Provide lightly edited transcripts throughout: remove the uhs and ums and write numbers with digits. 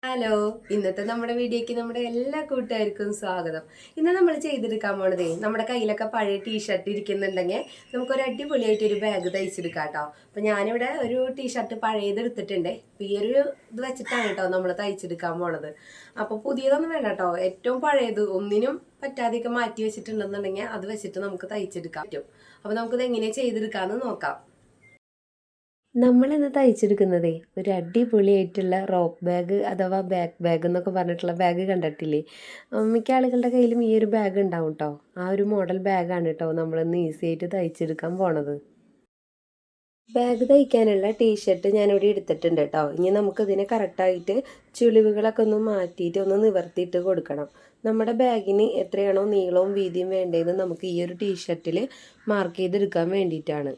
Hello, ഇന്നത്തെ നമ്മുടെ വീഡിയോക്ക് നമ്മുടെ എല്ലാ കൂട്ടുകാർക്കും സ്വാഗതം. ഇന്ന് നമ്മൾ ചെയ്തെടുക്കാൻ പോണതേ, നമ്മുടെ കയ്യിലൊക്കെ പഴയ ടീഷർട്ട് ഇരിക്കുന്നുണ്ടെങ്കിൽ നമുക്കൊരു അടിപൊളിയായിട്ട് ഒരു ബാഗ് തയ്ച്ചെടുക്കാം കേട്ടോ. അപ്പം ഞാനിവിടെ ഒരു ടീഷർട്ട് പഴയത് എടുത്തിട്ടുണ്ട്. അപ്പം ഈ ഒരു ഇത് വെച്ചിട്ടാണ് കേട്ടോ നമ്മൾ തയ്ച്ചെടുക്കാൻ പോണത്. അപ്പോൾ പുതിയതൊന്നും വേണ്ട കേട്ടോ, ഏറ്റവും പഴയത് ഒന്നിനും പറ്റാതെയൊക്കെ മാറ്റി വെച്ചിട്ടുണ്ടെന്നുണ്ടെങ്കിൽ അത് വെച്ചിട്ട് നമുക്ക് തയ്ച്ചെടുക്കാൻ പറ്റും. അപ്പോൾ നമുക്കിത് എങ്ങനെ ചെയ്തെടുക്കാമെന്ന് നോക്കാം. നമ്മളിന്ന് തയ്ച്ചെടുക്കുന്നതേ ഒരു അടിപൊളിയായിട്ടുള്ള റോപ്പ് ബാഗ് അഥവാ ബാക്ക് ബാഗ് എന്നൊക്കെ പറഞ്ഞിട്ടുള്ള ബാഗ് കണ്ടിട്ടില്ലേ? മിക്ക ആളുകളുടെ കയ്യിലും ഈ ഒരു ബാഗ് ഉണ്ടാവും കേട്ടോ. ആ ഒരു മോഡൽ ബാഗാണ് കേട്ടോ നമ്മളിന്ന് ഈസി ആയിട്ട് തയ്ച്ചെടുക്കാൻ പോണത്. ബാഗ് തയ്ക്കാനുള്ള ടീഷർട്ട് ഞാനിവിടെ എടുത്തിട്ടുണ്ട് കേട്ടോ. ഇനി നമുക്കിതിനെ കറക്റ്റായിട്ട് ചുളിവുകളൊക്കെ ഒന്ന് മാറ്റിയിട്ട് ഒന്ന് നിവർത്തിയിട്ട് കൊടുക്കണം. നമ്മുടെ ബാഗിന് എത്രയാണോ നീളവും വീതിയും വേണ്ടതെന്ന് നമുക്ക് ഈ ഒരു ടീഷർട്ടിൽ മാർക്ക് ചെയ്തെടുക്കാൻ വേണ്ടിയിട്ടാണ്.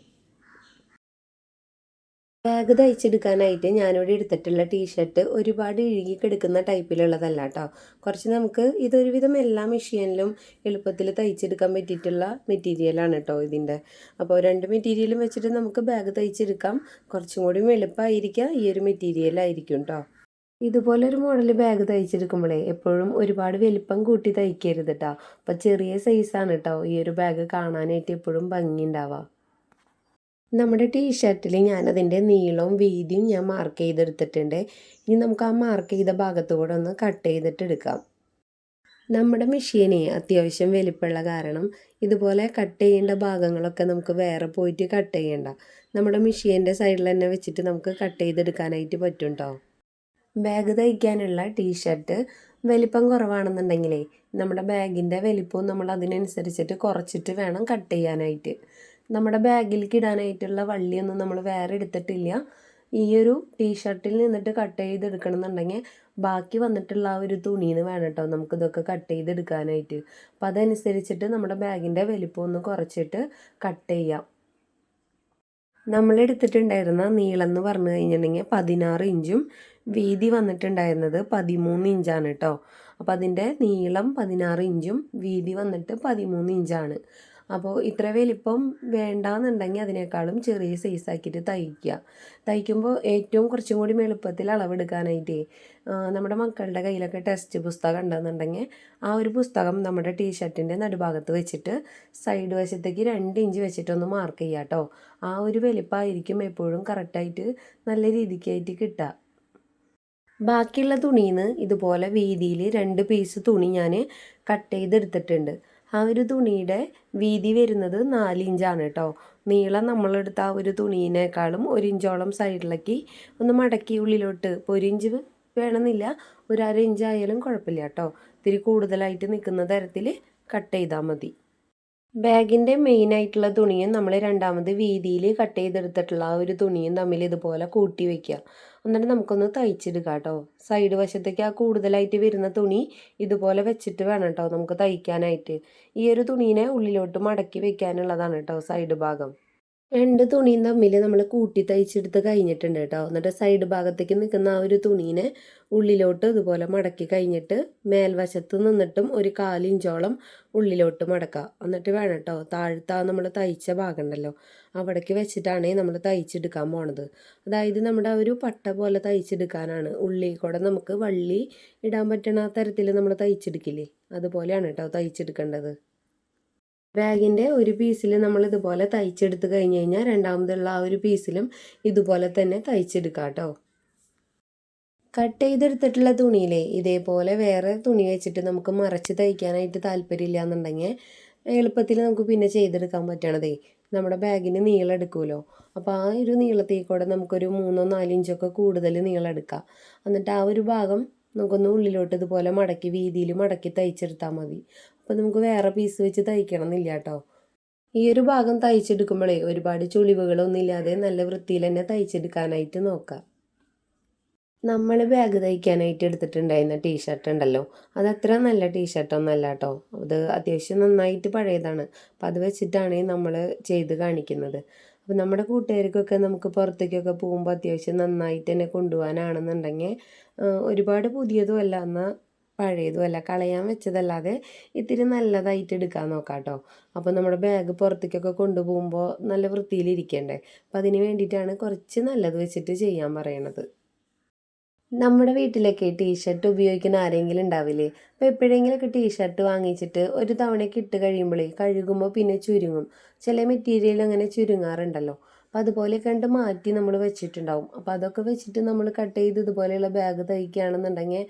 ബാഗ് തയ്ച്ചെടുക്കാനായിട്ട് ഞാനിവിടെ എടുത്തിട്ടുള്ള ടീഷർട്ട് ഒരുപാട് ഇഴുകി കിടക്കുന്ന ടൈപ്പിലുള്ളതല്ല കേട്ടോ. കുറച്ച് നമുക്ക് ഇതൊരുവിധം എല്ലാ മെഷീനിലും എളുപ്പത്തിൽ തയ്ച്ചെടുക്കാൻ പറ്റിയിട്ടുള്ള മെറ്റീരിയലാണ് കേട്ടോ ഇതിൻ്റെ. അപ്പോൾ രണ്ട് മെറ്റീരിയലും വെച്ചിട്ട് നമുക്ക് ബാഗ് തയ്ച്ചെടുക്കാം. കുറച്ചും കൂടി എളുപ്പമായിരിക്കുക ഈ ഒരു മെറ്റീരിയലായിരിക്കും കേട്ടോ. ഇതുപോലൊരു മോഡൽ ബാഗ് തയ്ച്ചെടുക്കുമ്പോഴേ എപ്പോഴും ഒരുപാട് വലിപ്പം കൂട്ടി തയ്ക്കരുത് കേട്ടോ. അപ്പോൾ ചെറിയ സൈസാണ് കേട്ടോ ഈ ഒരു ബാഗ് കാണാനായിട്ട് എപ്പോഴും ഭംഗി ഉണ്ടാവുക. നമ്മുടെ ടീഷർട്ടിൽ ഞാനതിൻ്റെ നീളവും വീതിയും ഞാൻ മാർക്ക് ചെയ്തെടുത്തിട്ടുണ്ട്. ഇനി നമുക്ക് ആ മാർക്ക് ചെയ്ത ഭാഗത്തു കൂടെ ഒന്ന് കട്ട് ചെയ്തിട്ട് എടുക്കാം. നമ്മുടെ മെഷീനെ അത്യാവശ്യം വലിപ്പമുള്ള കാരണം ഇതുപോലെ കട്ട് ചെയ്യേണ്ട ഭാഗങ്ങളൊക്കെ നമുക്ക് വേറെ പോയിട്ട് കട്ട് ചെയ്യേണ്ട. നമ്മുടെ മെഷീൻ്റെ സൈഡിൽ തന്നെ വെച്ചിട്ട് നമുക്ക് കട്ട് ചെയ്തെടുക്കാനായിട്ട് പറ്റും കേട്ടോ. ബാഗ് തയ്ക്കാനുള്ള ടീഷർട്ട് വലിപ്പം കുറവാണെന്നുണ്ടെങ്കിലേ നമ്മുടെ ബാഗിൻ്റെ വലിപ്പവും നമ്മൾ അതിനനുസരിച്ചിട്ട് കുറച്ചിട്ട് വേണം കട്ട് ചെയ്യാനായിട്ട്. നമ്മുടെ ബാഗിലേക്ക് ഇടാനായിട്ടുള്ള വള്ളിയൊന്നും നമ്മൾ വേറെ എടുത്തിട്ടില്ല. ഈ ഒരു ടീഷർട്ടിൽ നിന്നിട്ട് കട്ട് ചെയ്തെടുക്കണം എന്നുണ്ടെങ്കിൽ ബാക്കി വന്നിട്ടുള്ള ആ ഒരു തുണിയിൽ നിന്ന് വേണം കേട്ടോ നമുക്കിതൊക്കെ കട്ട് ചെയ്തെടുക്കാനായിട്ട്. അപ്പം അതനുസരിച്ചിട്ട് നമ്മുടെ ബാഗിൻ്റെ വലിപ്പം ഒന്ന് കുറച്ചിട്ട് കട്ട് ചെയ്യാം. നമ്മളെടുത്തിട്ടുണ്ടായിരുന്ന നീളം എന്ന് പറഞ്ഞു കഴിഞ്ഞിട്ടുണ്ടെങ്കിൽ 16 ഇഞ്ചും വീതി വന്നിട്ടുണ്ടായിരുന്നത് 13 ഇഞ്ചാണ് കേട്ടോ. അപ്പോൾ അതിൻ്റെ നീളം 16 ഇഞ്ചും വീതി വന്നിട്ട് 13 ഇഞ്ചാണ്. അപ്പോൾ ഇത്ര വലിപ്പം വേണ്ടാന്നുണ്ടെങ്കിൽ അതിനേക്കാളും ചെറിയ സൈസാക്കിയിട്ട് തയ്ക്കുക. തയ്ക്കുമ്പോൾ ഏറ്റവും കുറച്ചും കൂടി എളുപ്പത്തിൽ അളവെടുക്കാനായിട്ടേ നമ്മുടെ മക്കളുടെ കയ്യിലൊക്കെ ടെക്സ്റ്റ് പുസ്തകം ഉണ്ടെന്നുണ്ടെങ്കിൽ ആ ഒരു പുസ്തകം നമ്മുടെ ടീഷർട്ടിൻ്റെ നടുഭാഗത്ത് വെച്ചിട്ട് സൈഡ് വശത്തേക്ക് 2 ഇഞ്ച് വെച്ചിട്ടൊന്ന് മാർക്ക് ചെയ്യുക കേട്ടോ. ആ ഒരു വലിപ്പമായിരിക്കും എപ്പോഴും കറക്റ്റായിട്ട് നല്ല രീതിക്കായിട്ട് കിട്ടുക. ബാക്കിയുള്ള തുണിയിൽ നിന്ന് ഇതുപോലെ വീതിയിൽ 2 പീസ് തുണി ഞാൻ കട്ട് ചെയ്തെടുത്തിട്ടുണ്ട്. ആ ഒരു തുണിയുടെ വീതി വരുന്നത് 4 ഇഞ്ചാണ് കേട്ടോ. നീളം നമ്മളെടുത്ത ആ ഒരു തുണീനേക്കാളും 1 ഇഞ്ചോളം സൈഡിലേക്ക് ഒന്ന് മടക്കി ഉള്ളിലോട്ട് ഇപ്പോൾ 1 ഇഞ്ച് വേണമെന്നില്ല, ഒരു 1/2 ഇഞ്ചായാലും കുഴപ്പമില്ല കേട്ടോ. ഇത്തിരി കൂടുതലായിട്ട് നിൽക്കുന്ന തരത്തിൽ കട്ട് ചെയ്താൽ മതി. ബാഗിൻ്റെ മെയിനായിട്ടുള്ള തുണിയും നമ്മൾ രണ്ടാമത് വീതിയിൽ കട്ട് ചെയ്തെടുത്തിട്ടുള്ള ആ ഒരു തുണിയും തമ്മിൽ ഇതുപോലെ കൂട്ടി വയ്ക്കുക. എന്നിട്ട് നമുക്കൊന്ന് തയ്ച്ചെടുക്കാം കേട്ടോ. സൈഡ് വശത്തേക്ക് ആ കൂടുതലായിട്ട് വരുന്ന തുണി ഇതുപോലെ വെച്ചിട്ട് വേണം കേട്ടോ നമുക്ക് തയ്ക്കാനായിട്ട്. ഈ ഒരു തുണീനെ ഉള്ളിലോട്ട് മടക്കി വെക്കാനുള്ളതാണ് കേട്ടോ സൈഡ് ഭാഗം. രണ്ട് തുണിയും തമ്മിൽ നമ്മൾ കൂട്ടി തയ്ച്ചെടുത്ത് കഴിഞ്ഞിട്ടുണ്ട് കേട്ടോ. എന്നിട്ട് സൈഡ് ഭാഗത്തേക്ക് നിൽക്കുന്ന ആ ഒരു തുണീനെ ഉള്ളിലോട്ട് ഇതുപോലെ മടക്കി കഴിഞ്ഞിട്ട് മേൽവശത്ത് നിന്നിട്ടും ഒരു 1/4 ഇഞ്ചോളം ഉള്ളിലോട്ട് മടക്കുക. എന്നിട്ട് വേണം കേട്ടോ താഴത്താ നമ്മൾ തയ്ച്ച ഭാഗം ഉണ്ടല്ലോ അവിടേക്ക് വെച്ചിട്ടാണ് നമ്മൾ തയ്ച്ചെടുക്കാൻ പോണത്. അതായത് നമ്മുടെ ഒരു പട്ട പോലെ തയ്ച്ചെടുക്കാനാണ്. ഉള്ളിൽ കൂടെ നമുക്ക് വള്ളി ഇടാൻ പറ്റണ തരത്തിൽ നമ്മൾ തയ്ച്ചെടുക്കില്ലേ, അതുപോലെയാണ് കേട്ടോ തയ്ച്ചെടുക്കേണ്ടത്. ബാഗിൻ്റെ ഒരു പീസിൽ നമ്മൾ ഇതുപോലെ തയ്ച്ചെടുത്ത് കഴിഞ്ഞ് കഴിഞ്ഞാൽ രണ്ടാമതുള്ള ആ ഒരു പീസിലും ഇതുപോലെ തന്നെ തയ്ച്ചെടുക്കാം കേട്ടോ. കട്ട് ചെയ്തെടുത്തിട്ടുള്ള തുണിയിലെ ഇതേപോലെ വേറെ തുണി വെച്ചിട്ട് നമുക്ക് മറച്ച് തയ്ക്കാനായിട്ട് താല്പര്യമില്ല എന്നുണ്ടെങ്കിൽ എളുപ്പത്തിൽ നമുക്ക് പിന്നെ ചെയ്തെടുക്കാൻ പറ്റണതേ നമ്മുടെ ബാഗിന് നീളം എടുക്കുമല്ലോ. അപ്പോൾ ആ ഒരു നീളത്തേക്കൂടെ നമുക്കൊരു 3-4 ഇഞ്ചൊക്കെ കൂടുതൽ നീളം എടുക്കാം. എന്നിട്ട് ആ ഒരു ഭാഗം നമുക്കൊന്ന് ഉള്ളിലോട്ട് ഇതുപോലെ മടക്കി വീതിയിൽ മടക്കി തയ്ച്ചെടുത്താൽ മതി. അപ്പോൾ നമുക്ക് വേറെ പീസ് വെച്ച് തയ്ക്കണം എന്നില്ല കേട്ടോ. ഈ ഒരു ഭാഗം തയ്ച്ചെടുക്കുമ്പോഴേ ഒരുപാട് ചുളിവുകളൊന്നും ഇല്ലാതെ നല്ല വൃത്തിയിൽ തന്നെ തയ്ച്ചെടുക്കാനായിട്ട് നോക്കാം. നമ്മൾ ബാഗ് തയ്ക്കാനായിട്ട് എടുത്തിട്ടുണ്ടായിരുന്ന ടീഷർട്ട് ഉണ്ടല്ലോ, അതത്ര നല്ല ടീഷർട്ടൊന്നുമല്ല കേട്ടോ. അത് അത്യാവശ്യം നന്നായിട്ട് പഴയതാണ്. അപ്പം അത് വെച്ചിട്ടാണ് നമ്മൾ ചെയ്ത് കാണിക്കുന്നത്. അപ്പം നമ്മുടെ കൂട്ടുകാർക്കൊക്കെ നമുക്ക് പുറത്തേക്കൊക്കെ പോകുമ്പോൾ അത്യാവശ്യം നന്നായിട്ട് തന്നെ കൊണ്ടുപോകാനാണെന്നുണ്ടെങ്കിൽ ഒരുപാട് പുതിയതും അല്ല എന്നാൽ പഴയതും അല്ല, കളയാൻ വെച്ചതല്ലാതെ ഇത്തിരി നല്ലതായിട്ട് എടുക്കാൻ നോക്കാം കേട്ടോ. അപ്പോൾ നമ്മുടെ ബാഗ് പുറത്തേക്കൊക്കെ കൊണ്ടുപോകുമ്പോൾ നല്ല വൃത്തിയിലിരിക്കണ്ടേ. അപ്പം അതിന് വേണ്ടിയിട്ടാണ് കുറച്ച് നല്ലത് വെച്ചിട്ട് ചെയ്യാൻ പറയണത്. നമ്മുടെ വീട്ടിലൊക്കെ ടീഷർട്ട് ഉപയോഗിക്കുന്ന ആരെങ്കിലും ഉണ്ടാവില്ലേ? അപ്പോൾ എപ്പോഴെങ്കിലുമൊക്കെ ടീഷർട്ട് വാങ്ങിച്ചിട്ട് ഒരു തവണയൊക്കെ ഇട്ട് കഴിയുമ്പോഴേ കഴുകുമ്പോൾ പിന്നെ ചുരുങ്ങും. ചില മെറ്റീരിയൽ അങ്ങനെ ചുരുങ്ങാറുണ്ടല്ലോ. അപ്പോൾ അതുപോലെ കണ്ട് മാറ്റി നമ്മൾ വെച്ചിട്ടുണ്ടാവും. അപ്പോൾ അതൊക്കെ വെച്ചിട്ട് നമ്മൾ കട്ട് ചെയ്ത് ഇതുപോലെയുള്ള ബാഗ് തയ്ക്കുകയാണെന്നുണ്ടെങ്കിൽ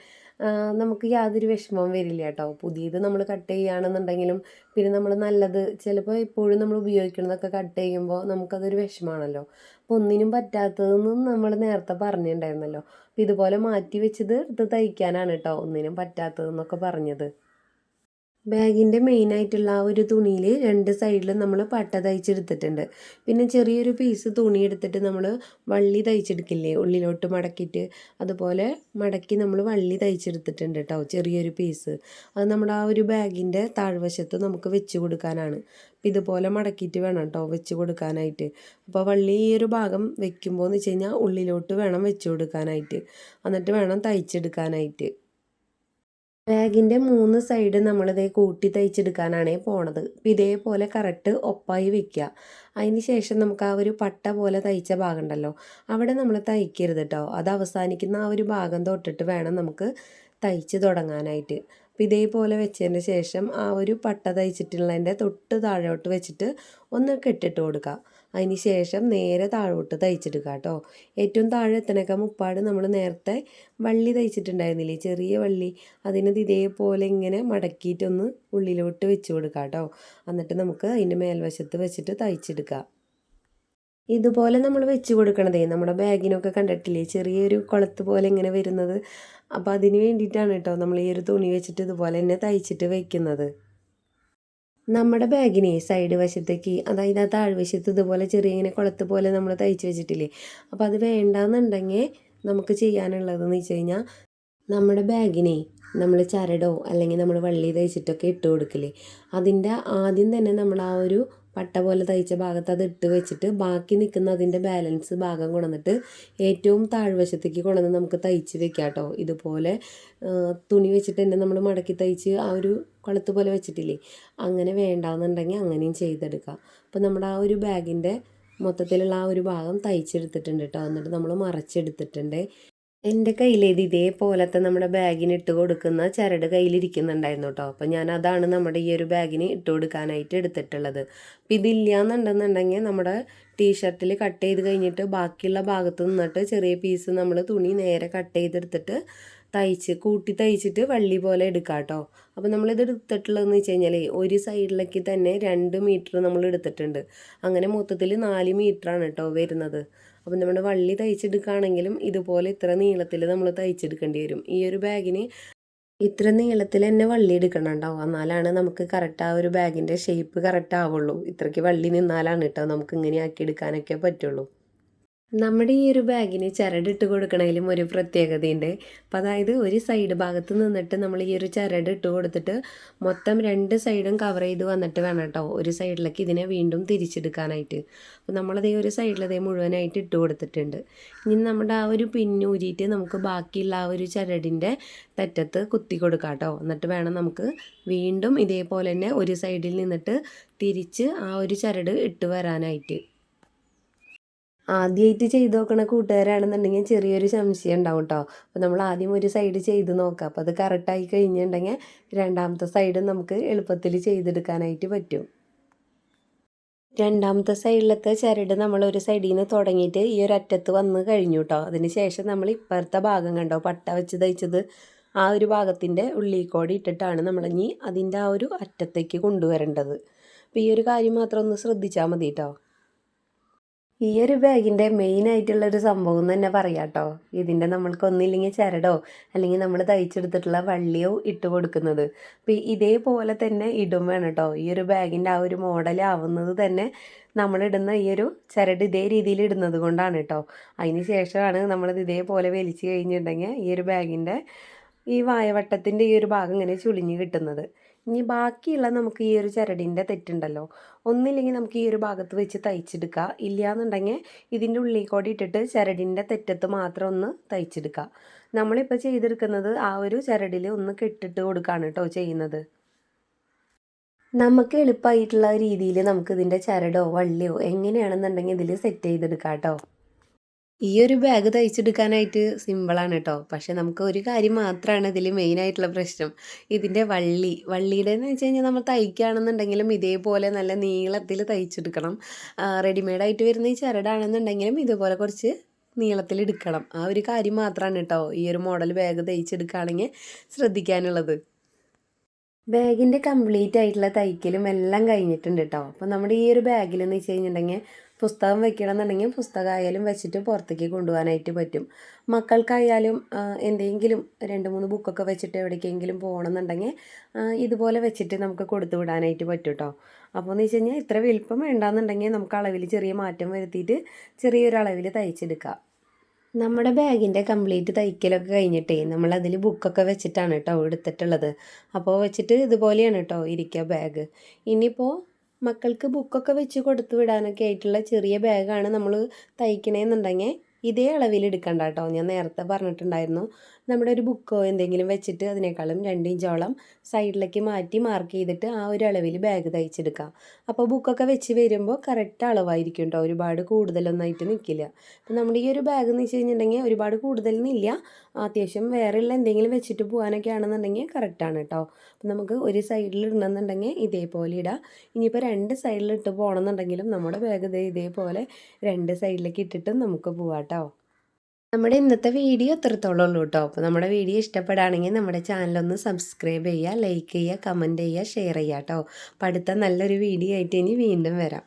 നമുക്ക് യാതൊരു വിഷമവും വരില്ല കേട്ടോ. പുതിയത് നമ്മൾ കട്ട് ചെയ്യുകയാണെന്നുണ്ടെങ്കിലും പിന്നെ നമ്മൾ നല്ലത് ചിലപ്പോൾ എപ്പോഴും നമ്മൾ ഉപയോഗിക്കുന്നതൊക്കെ കട്ട് ചെയ്യുമ്പോൾ നമുക്കതൊരു വിഷമമാണല്ലോ. അപ്പോൾ ഒന്നിനും പറ്റാത്തതെന്നും നമ്മൾ നേരത്തെ പറഞ്ഞിട്ടുണ്ടായിരുന്നല്ലോ. അപ്പം ഇതുപോലെ മാറ്റി വെച്ചത് എടുത്ത് തയ്ക്കാനാണ് കേട്ടോ ഒന്നിനും പറ്റാത്തതെന്നൊക്കെ പറഞ്ഞത്. ബാഗിൻ്റെ മെയിനായിട്ടുള്ള ആ ഒരു തുണിയിൽ രണ്ട് സൈഡിലും നമ്മൾ പട്ട തയ്ച്ചെടുത്തിട്ടുണ്ട്. പിന്നെ ചെറിയൊരു പീസ് തുണി എടുത്തിട്ട് നമ്മൾ വള്ളി തയ്ച്ചെടുക്കില്ലേ ഉള്ളിലോട്ട് മടക്കിയിട്ട്, അതുപോലെ മടക്കി നമ്മൾ വള്ളി തയ്ച്ചെടുത്തിട്ടുണ്ട് കേട്ടോ ചെറിയൊരു പീസ്. അത് നമ്മുടെ ആ ഒരു ബാഗിൻ്റെ താഴ്വശത്ത് നമുക്ക് വെച്ച് കൊടുക്കാനാണ്. അപ്പം ഇതുപോലെ മടക്കിയിട്ട് വേണം കേട്ടോ വെച്ച് കൊടുക്കാനായിട്ട്. അപ്പോൾ വള്ളി ഈ ഒരു ഭാഗം വെക്കുമ്പോൾ എന്ന് വെച്ച് കഴിഞ്ഞാൽ ഉള്ളിലോട്ട് വേണം വെച്ച് കൊടുക്കാനായിട്ട്, എന്നിട്ട് വേണം തയ്ച്ചെടുക്കാനായിട്ട്. ബാഗിൻ്റെ 3 സൈഡ് നമ്മളിതേ കൂട്ടി തയ്ച്ചെടുക്കാനാണേ പോണത്. അപ്പം ഇതേപോലെ കറക്റ്റ് ഒപ്പായി വെക്കുക. അതിന് ശേഷം നമുക്ക് ആ ഒരു പട്ട പോലെ തയ്ച്ച ഭാഗം ഉണ്ടല്ലോ, അവിടെ നമ്മൾ തയ്ക്കരുത് കേട്ടോ. അത് അവസാനിക്കുന്ന ആ ഒരു ഭാഗം തൊട്ടിട്ട് വേണം നമുക്ക് തയ്ച്ച് തുടങ്ങാനായിട്ട്. അപ്പം ഇതേപോലെ വെച്ചതിന് ശേഷം ആ ഒരു പട്ട തയ്ച്ചിട്ടുള്ളതിൻ്റെ തൊട്ട് താഴോട്ട് വെച്ചിട്ട് ഒന്ന് കെട്ടിട്ട് കൊടുക്കുക. അതിന് ശേഷം നേരെ താഴോട്ട് തയ്ച്ചെടുക്കുക കേട്ടോ. ഏറ്റവും താഴെ എത്തണേക്കാൾ മുപ്പാട് നമ്മൾ നേരത്തെ വള്ളി തയ്ച്ചിട്ടുണ്ടായിരുന്നില്ലേ ചെറിയ വള്ളി, അതിനത് ഇതേപോലെ ഇങ്ങനെ മടക്കിയിട്ടൊന്ന് ഉള്ളിലോട്ട് വെച്ച് കൊടുക്കുക കേട്ടോ. എന്നിട്ട് നമുക്ക് അതിൻ്റെ മേൽവശത്ത് വെച്ചിട്ട് തയ്ച്ചെടുക്കുക. ഇതുപോലെ നമ്മൾ വെച്ച് കൊടുക്കണതേ നമ്മുടെ ബാഗിനൊക്കെ കണ്ടിട്ടില്ലേ ചെറിയൊരു കുളത്ത് പോലെ ഇങ്ങനെ വരുന്നത്. അപ്പോൾ അതിന് വേണ്ടിയിട്ടാണ് കേട്ടോ നമ്മൾ ഈ ഒരു തുണി വെച്ചിട്ട് ഇതുപോലെ തന്നെ തയ്ച്ചിട്ട് വെക്കുന്നത്. നമ്മുടെ ബാഗിനെ സൈഡ് വശത്തേക്ക്, അതായത് ആ താഴ്വശത്ത് ഇതുപോലെ ചെറിയ ഇങ്ങനെ കുളത്ത് പോലെ നമ്മൾ തയ്ച്ച് വെച്ചിട്ടില്ലേ, അപ്പോൾ അത് വേണ്ടാന്നുണ്ടെങ്കിൽ നമുക്ക് ചെയ്യാനുള്ളതെന്ന് വെച്ച് കഴിഞ്ഞാൽ നമ്മുടെ ബാഗിനെ നമ്മൾ ചരടോ അല്ലെങ്കിൽ നമ്മൾ വള്ളി തയ്ച്ചിട്ടൊക്കെ ഇട്ട് കൊടുക്കില്ലേ, അതിൻ്റെ ആദ്യം തന്നെ നമ്മൾ ആ ഒരു പട്ട പോലെ തയ്ച്ച ഭാഗത്ത് അത് ഇട്ട് വെച്ചിട്ട് ബാക്കി നിൽക്കുന്ന അതിൻ്റെ ബാലൻസ് ഭാഗം കൊണ്ടുവന്നിട്ട് ഏറ്റവും താഴ്വശത്തേക്ക് കൊണ്ടുവന്ന് നമുക്ക് തയ്ച്ച് വെക്കാം കേട്ടോ. ഇതുപോലെ തുണി വെച്ചിട്ട് തന്നെ നമ്മൾ മടക്കി തയ്ച്ച് ആ ഒരു കൊളുത്ത് പോലെ വെച്ചിട്ടില്ലേ, അങ്ങനെ വേണ്ടാന്നുണ്ടെങ്കിൽ അങ്ങനെയും ചെയ്തെടുക്കാം. അപ്പോൾ നമ്മുടെ ആ ഒരു ബാഗിൻ്റെ മൊത്തത്തിലുള്ള ആ ഒരു ഭാഗം തയ്ച്ചെടുത്തിട്ടുണ്ട് കേട്ടോ. എന്നിട്ട് നമ്മൾ മറച്ചെടുത്തിട്ടുണ്ട്. എൻ്റെ കയ്യിലേത് ഇതേപോലത്തെ നമ്മുടെ ബാഗിന് ഇട്ട് കൊടുക്കുന്ന ചരട് കയ്യിലിരിക്കുന്നുണ്ടായിരുന്നു കേട്ടോ. അപ്പം ഞാൻ അതാണ് നമ്മുടെ ഈ ഒരു ബാഗിന് ഇട്ട് കൊടുക്കാനായിട്ട് എടുത്തിട്ടുള്ളത്. അപ്പം ഇതില്ലാന്നുണ്ടെന്നുണ്ടെങ്കിൽ നമ്മുടെ ടീഷർട്ടിൽ കട്ട് ചെയ്ത് കഴിഞ്ഞിട്ട് ബാക്കിയുള്ള ഭാഗത്ത് നിന്നിട്ട് ചെറിയ പീസ് നമ്മൾ തുണി നേരെ കട്ട് ചെയ്തെടുത്തിട്ട് തയ്ച്ച് കൂട്ടി തയ്ച്ചിട്ട് വള്ളി പോലെ എടുക്കാം കേട്ടോ. അപ്പോൾ നമ്മളിത് എടുത്തിട്ടുള്ളതെന്ന് വെച്ച് കഴിഞ്ഞാൽ ഒരു സൈഡിലേക്ക് തന്നെ 2 മീറ്റർ നമ്മൾ എടുത്തിട്ടുണ്ട്. അങ്ങനെ മൊത്തത്തിൽ 4 മീറ്ററാണ് കേട്ടോ വരുന്നത്. അപ്പം നമ്മുടെ വള്ളി തയ്ച്ചെടുക്കുകയാണെങ്കിലും ഇതുപോലെ ഇത്ര നീളത്തിൽ നമ്മൾ തയ്ച്ചെടുക്കേണ്ടി വരും. ഈ ഒരു ബാഗിന് ഇത്ര നീളത്തിൽ തന്നെ വള്ളി എടുക്കണം കേട്ടോ. എന്നാലാണ് നമുക്ക് കറക്റ്റ് ആ ഒരു ബാഗിൻ്റെ ഷേപ്പ് കറക്റ്റ് ആവുള്ളൂ. ഇത്രയ്ക്ക് വള്ളി നിന്നാലാണ് കേട്ടോ നമുക്ക് ഇങ്ങനെ ആക്കി എടുക്കാനൊക്കെ പറ്റുള്ളൂ. നമ്മുടെ ഈ ഒരു ബാഗിന് ചരടിട്ട് കൊടുക്കണതിലും ഒരു പ്രത്യേകതയുണ്ട്. അപ്പം അതായത് ഒരു സൈഡ് ഭാഗത്ത് നിന്നിട്ട് നമ്മൾ ഈ ഒരു ചരട് ഇട്ട് കൊടുത്തിട്ട് മൊത്തം 2 സൈഡും കവർ ചെയ്ത് വന്നിട്ട് വേണം കേട്ടോ ഒരു സൈഡിലേക്ക് ഇതിനെ വീണ്ടും തിരിച്ചെടുക്കാനായിട്ട്. അപ്പോൾ നമ്മളതേ ഒരു സൈഡിലതേ മുഴുവനായിട്ട് ഇട്ട് കൊടുത്തിട്ടുണ്ട്. ഇനി നമ്മുടെ ആ ഒരു പിന്നൂരിയിട്ട് നമുക്ക് ബാക്കിയുള്ള ആ ഒരു ചരടിൻ്റെ തെറ്റത്ത് കുത്തി കൊടുക്കാം കേട്ടോ. എന്നിട്ട് വേണം നമുക്ക് വീണ്ടും ഇതേപോലെ തന്നെ ഒരു സൈഡിൽ നിന്നിട്ട് തിരിച്ച് ആ ഒരു ചരട് ഇട്ട് വരാനായിട്ട്. ആദ്യമായിട്ട് ചെയ്ത് നോക്കണ കൂട്ടുകാരാണെന്നുണ്ടെങ്കിൽ ചെറിയൊരു സംശയം ഉണ്ടാവും കേട്ടോ. അപ്പോൾ നമ്മൾ ആദ്യം ഒരു സൈഡ് ചെയ്ത് നോക്കാം. അപ്പോൾ അത് കറക്റ്റായി കഴിഞ്ഞിട്ടുണ്ടെങ്കിൽ രണ്ടാമത്തെ സൈഡ് നമുക്ക് എളുപ്പത്തിൽ ചെയ്തെടുക്കാനായിട്ട് പറ്റും. രണ്ടാമത്തെ സൈഡിലത്തെ ചരട് നമ്മൾ ഒരു സൈഡിൽ നിന്ന് തുടങ്ങിയിട്ട് ഈ ഒരു അറ്റത്ത് വന്ന് കഴിഞ്ഞു കേട്ടോ. അതിന് ശേഷം നമ്മൾ ഇപ്പുറത്തെ ഭാഗം കണ്ടോ പട്ട വെച്ച് തയ്ച്ചത്, ആ ഒരു ഭാഗത്തിൻ്റെ ഉള്ളിൽ ഇട്ടിട്ടാണ് നമ്മളിനി അതിൻ്റെ ആ ഒരു അറ്റത്തേക്ക് കൊണ്ടുവരേണ്ടത്. അപ്പോൾ ഈ ഒരു കാര്യം മാത്രം ഒന്ന് ശ്രദ്ധിച്ചാൽ മതി കേട്ടോ. ഈ ഒരു ബാഗിൻ്റെ മെയിനായിട്ടുള്ളൊരു സംഭവം എന്ന് തന്നെ പറയാം കേട്ടോ. ഇതിൻ്റെ നമ്മൾക്ക് ഒന്നില്ലെങ്കിൽ ചരടോ അല്ലെങ്കിൽ നമ്മൾ തയ്ച്ചെടുത്തിട്ടുള്ള വള്ളിയോ ഇട്ട് കൊടുക്കുന്നത്. അപ്പോൾ ഇതേപോലെ തന്നെ ഇടും വേണം കേട്ടോ. ഈ ഒരു ബാഗിൻ്റെ ആ ഒരു മോഡലാവുന്നത് തന്നെ നമ്മളിടുന്ന ഈ ഒരു ചരട് ഇതേ രീതിയിൽ ഇടുന്നത് കൊണ്ടാണ് കേട്ടോ. അതിന് ശേഷമാണ് നമ്മളിത് ഇതേപോലെ വലിച്ചു കഴിഞ്ഞിട്ടുണ്ടെങ്കിൽ ഈ ഒരു ബാഗിൻ്റെ ഈ വായവട്ടത്തിൻ്റെ ഈ ഒരു ഭാഗം ഇങ്ങനെ ചുളിഞ്ഞ് കിട്ടുന്നത്. ഇനി ബാക്കിയുള്ള നമുക്ക് ഈ ഒരു ചരടിൻ്റെ തെറ്റുണ്ടല്ലോ, ഒന്നില്ലെങ്കിൽ നമുക്ക് ഈ ഒരു ഭാഗത്ത് വെച്ച് തയ്ച്ചെടുക്കുക, ഇല്ലയെന്നുണ്ടെങ്കിൽ ഇതിൻ്റെ ഉള്ളിൽ കൂടി ഇട്ടിട്ട് ചരടിൻ്റെ തെറ്റത്ത് മാത്രം ഒന്ന് തയ്ച്ചെടുക്കുക. നമ്മളിപ്പോൾ ചെയ്തെടുക്കുന്നത് ആ ഒരു ചരടിൽ ഒന്ന് കെട്ടിട്ട് കൊടുക്കുകയാണ് കേട്ടോ ചെയ്യുന്നത്. നമുക്ക് എളുപ്പമായിട്ടുള്ള രീതിയിൽ നമുക്ക് ഇതിൻ്റെ ചരടോ വള്ളിയോ എങ്ങനെയാണെന്നുണ്ടെങ്കിൽ ഇതിൽ സെറ്റ് ചെയ്തെടുക്കാം കേട്ടോ. ഈ ഒരു ബാഗ് തയ്ച്ചെടുക്കാനായിട്ട് സിമ്പിളാണ് കേട്ടോ. പക്ഷെ നമുക്ക് ഒരു കാര്യം മാത്രമാണ് ഇതിൽ മെയിനായിട്ടുള്ള പ്രശ്നം. ഇതിൻ്റെ വള്ളിയുടെയെന്ന് വെച്ച് കഴിഞ്ഞാൽ നമ്മൾ തയ്ക്കുകയാണെന്നുണ്ടെങ്കിലും ഇതേപോലെ നല്ല നീളത്തിൽ തയ്ച്ചെടുക്കണം. റെഡിമെയ്ഡായിട്ട് വരുന്ന ഈ ചരടാണെന്നുണ്ടെങ്കിലും ഇതുപോലെ കുറച്ച് നീളത്തിലെടുക്കണം. ആ ഒരു കാര്യം മാത്രമാണ് കേട്ടോ ഈ ഒരു മോഡൽ ബാഗ് തയ്ച്ചെടുക്കുകയാണെങ്കിൽ ശ്രദ്ധിക്കാനുള്ളത്. ബാഗിൻ്റെ കംപ്ലീറ്റ് ആയിട്ടുള്ള തയ്ക്കലും എല്ലാം കഴിഞ്ഞിട്ടുണ്ട് കേട്ടോ. അപ്പോൾ നമ്മുടെ ഈ ഒരു ബാഗിലെന്ന് വെച്ച് കഴിഞ്ഞിട്ടുണ്ടെങ്കിൽ പുസ്തകം വെക്കണമെന്നുണ്ടെങ്കിൽ പുസ്തകമായാലും വെച്ചിട്ട് പുറത്തേക്ക് കൊണ്ടുപോകാനായിട്ട് പറ്റും. മക്കൾക്കായാലും എന്തെങ്കിലും 2-3 ബുക്കൊക്കെ വെച്ചിട്ട് എവിടേക്കെങ്കിലും പോകണമെന്നുണ്ടെങ്കിൽ ഇതുപോലെ വെച്ചിട്ട് നമുക്ക് കൊടുത്തു വിടാനായിട്ട് പറ്റും കേട്ടോ. അപ്പോൾ എന്ന് വെച്ച് കഴിഞ്ഞാൽ ഇത്ര വലിപ്പം വേണ്ടാന്നുണ്ടെങ്കിൽ നമുക്ക് അളവിൽ ചെറിയ മാറ്റം വരുത്തിയിട്ട് ചെറിയൊരു അളവിൽ തയ്ച്ചെടുക്കാം. നമ്മുടെ ബാഗിൻ്റെ കംപ്ലീറ്റ് തയ്ക്കലൊക്കെ കഴിഞ്ഞിട്ടേ നമ്മളതിൽ ബുക്കൊക്കെ വെച്ചിട്ടാണ് കേട്ടോ എടുത്തിട്ടുള്ളത്. അപ്പോൾ വെച്ചിട്ട് ഇതുപോലെയാണ് കേട്ടോ ഇരിക്കുക ബാഗ്. ഇനിയിപ്പോൾ മക്കൾക്ക് ബുക്കൊക്കെ വെച്ച് കൊടുത്തു വിടാനൊക്കെ ആയിട്ടുള്ള ചെറിയ ബാഗാണ് നമ്മൾ തയ്ക്കണേന്നുണ്ടെങ്കിൽ ഇതേ അളവിൽ എടുക്കണ്ട കേട്ടോ. ഞാൻ നേരത്തെ പറഞ്ഞിട്ടുണ്ടായിരുന്നു, നമ്മുടെ ഒരു ബുക്കോ എന്തെങ്കിലും വെച്ചിട്ട് അതിനേക്കാളും 2 ഇഞ്ചോളം സൈഡിലേക്ക് മാറ്റി മാർക്ക് ചെയ്തിട്ട് ആ ഒരു അളവിൽ ബാഗ് തയ്ച്ചെടുക്കാം. അപ്പോൾ ബുക്കൊക്കെ വെച്ച് വരുമ്പോൾ കറക്റ്റ് അളവായിരിക്കും കേട്ടോ, ഒരുപാട് കൂടുതലൊന്നായിട്ട് നിൽക്കില്ല. അപ്പോൾ നമ്മുടെ ഈ ഒരു ബാഗ് എന്ന് വെച്ച് കഴിഞ്ഞിട്ടുണ്ടെങ്കിൽ ഒരുപാട് കൂടുതലൊന്നുമില്ല, അത്യാവശ്യം വേറെയുള്ള എന്തെങ്കിലും വെച്ചിട്ട് പോകാനൊക്കെ ആണെന്നുണ്ടെങ്കിൽ കറക്റ്റാണ് കേട്ടോ. അപ്പോൾ നമുക്ക് ഒരു സൈഡിൽ ഇടണമെന്നുണ്ടെങ്കിൽ ഇതേപോലെ ഇടാം. ഇനിയിപ്പോൾ 2 സൈഡിലിട്ട് പോകണമെന്നുണ്ടെങ്കിലും നമ്മുടെ ബാഗ് ഇതേപോലെ 2 സൈഡിലേക്ക് ഇട്ടിട്ട് നമുക്ക് പോവാം കേട്ടോ. നമ്മുടെ ഇന്നത്തെ വീഡിയോ എത്രത്തോളം ഉള്ളൂ കേട്ടോ. അപ്പോൾ നമ്മുടെ വീഡിയോ ഇഷ്ടപ്പെടുകയാണെങ്കിൽ നമ്മുടെ ചാനലൊന്ന് സബ്സ്ക്രൈബ് ചെയ്യുക, ലൈക്ക് ചെയ്യുക, കമൻറ്റ് ചെയ്യുക, ഷെയർ ചെയ്യുക കേട്ടോ. അപ്പോൾ അടുത്ത നല്ലൊരു വീഡിയോ ആയിട്ട് ഇനി വീണ്ടും വരാം.